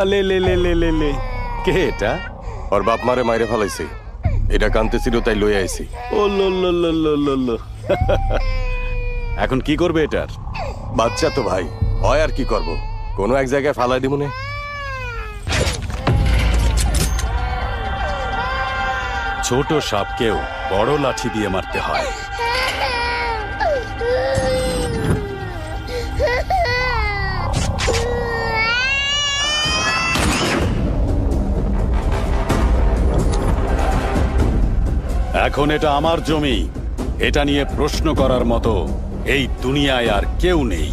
আলে লে লে লে লে লে কে এটা? ওর বাপ মারে মাইরে ফেলাইছে, এটা কানতেছিল তাই লই আইছি। ও লো লো লো লো লো লো। এখন কি করবে এটার? বাচ্চা তো ভাই, হয় আর কি করব, কোনো এক জায়গায় ফালাই দিব নে। ছোট সাপকেও বড় লাঠি দিয়ে মারতে হয়। এখন এটা আমার জমি, এটা নিয়ে প্রশ্ন করার মতো এই দুনিয়ায় আর কেউ নেই।